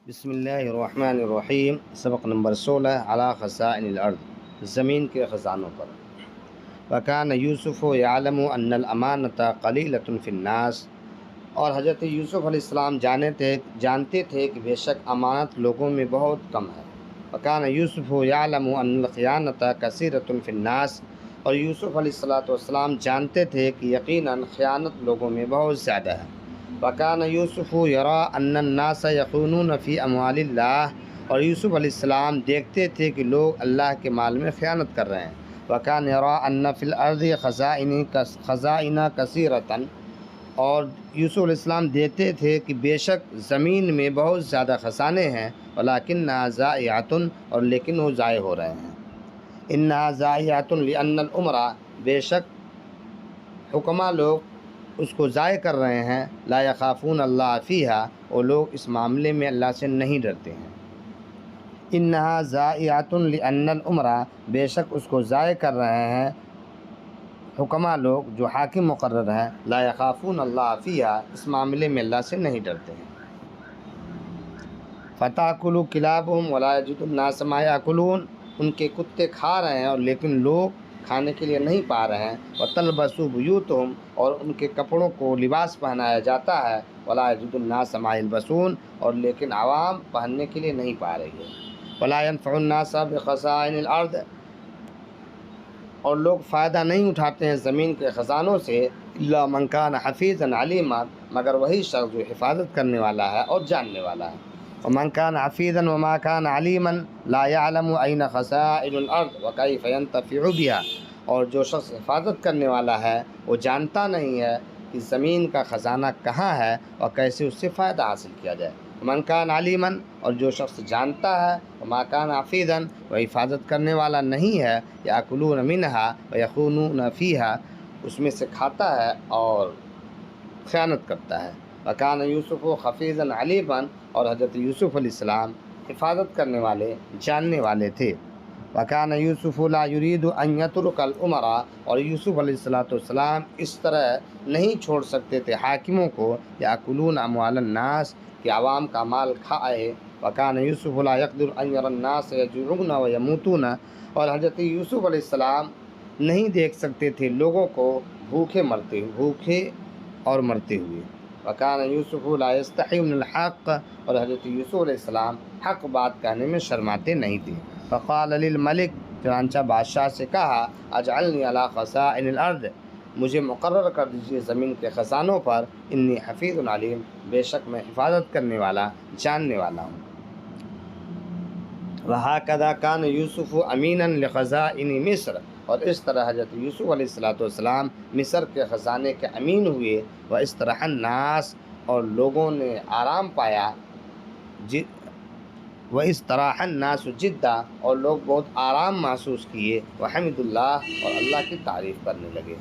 بسم اللہ الرحمن الرحیم۔ سبق نمبر 16 علی خزائن الارض، زمین کے خزانوں پر۔ وکان یوسف یعلم ان الامانۃ قلیلۃ فی الناس، اور حضرت یوسف علیہ السلام جانتے تھے کہ بے شک امانت لوگوں میں بہت کم ہے۔ وکان یوسف یعلم ان الخیانۃ کثیرۃ فی الناس، اور یوسف علیہ السلام جانتے تھے کہ یقیناً خیانت لوگوں میں بہت زیادہ ہے۔ وکان یوسف یری ان الناس یخونون فی اموال اللہ، اور یوسف علیہ السلام دیکھتے تھے کہ لوگ اللہ کے مال میں خیانت کر رہے ہیں۔ وکان یری ان فی الارض خزائن کثیرۃ، اور یوسف علیہ السلام دیکھتے تھے کہ بے شک زمین میں بہت زیادہ خزانے ہیں، ولکنھا ضائعۃ، اور لیکن وہ ضائع ہو رہے ہیں۔ انھا ضائعۃ لان الامراء، بے شک حکماء لوگ اس کو ضائع کر رہے ہیں۔ لا یخافون اللہ فیہا، وہ لوگ اس معاملے میں اللہ سے نہیں ڈرتے ہیں۔ انھا ضائعۃ لان الامراء، بے شک اس کو ضائع کر رہے ہیں حکماء لوگ جو حاکم مقرر ہیں۔ لا یخافون اللہ فیہا، اس معاملے میں اللہ سے نہیں ڈرتے ہیں۔ فتأکل کلابہم ولا یجد الناس ما یأکلون، ان کے کتے کھا رہے ہیں اور لیکن لوگ کھانے کے لیے نہیں پا رہے ہیں۔ وتلبس بیوتہم، اور ان کے کپڑوں کو لباس پہنایا جاتا ہے۔ ولا یجد الناس ما یلبسون، اور لیکن عوام پہننے کے لیے نہیں پا رہی ہے۔ ولا ینفع الناس بخزائن الارض، اور لوگ فائدہ نہیں اٹھاتے ہیں زمین کے خزانوں سے، الا من کان حفیظا علیما، مگر وہی شخص جو حفاظت کرنے والا ہے اور جاننے والا ہے۔ ومن كان حفيظا وما كان عليما لا يعلم أين خزائن الأرض وكيف ينتفع بها، اور جو شخص حفاظت کرنے والا ہے وہ جانتا نہیں ہے کہ زمین کا خزانہ کہاں ہے اور کیسے اس سے فائدہ حاصل کیا جائے۔ ومن كان عليما، اور جو شخص جانتا ہے، وما كان حفيظا، وہ حفاظت کرنے والا نہیں ہے، يأكلون منها ويخونون فيها، اس میں سے کھاتا ہے اور خیانت کرتا ہے۔ وکان یوسف حفیظا علیما، اور حضرت یوسف علیہ السلام حفاظت کرنے والے جاننے والے تھے۔ وکان یوسف لا یرید ان یترک الامراء، اور یوسف علیہ السلام اس طرح نہیں چھوڑ سکتے تھے حاکموں کو، یاکلون اموال الناس، کہ عوام کا مال کھائے۔ وکان یوسف لا یقدر ان یری الناس یجوعون ویموتون، اور حضرت یوسف علیہ السلام نہیں دیکھ سکتے تھے لوگوں کو بھوکے اور مرتے ہوئے۔ وکان یوسف لا یستحی من الحق، اور حضرت یوسف علیہ السلام حق بات کہنے میں شرماتے نہیں تھے۔ فقال للملک، چنانچہ بادشاہ سے کہا، اجعلنی علی خزائن الارض، مجھے مقرر کر دیجیے زمین کے خزانوں پر، انی حفیظ علیم، بے شک میں حفاظت کرنے والا جاننے والا ہوں۔ وہکذا کان یوسف امینا لخزائن مصر، اور اس طرح حضرت یوسف علیہ السلام مصر کے خزانے کے امین ہوئے۔ واستراح الناس، اور لوگوں نے آرام پایا، واستراح الناس جدا، اور لوگ بہت آرام محسوس کیے۔ وحمد اللہ، اور اللہ کی تعریف کرنے لگے۔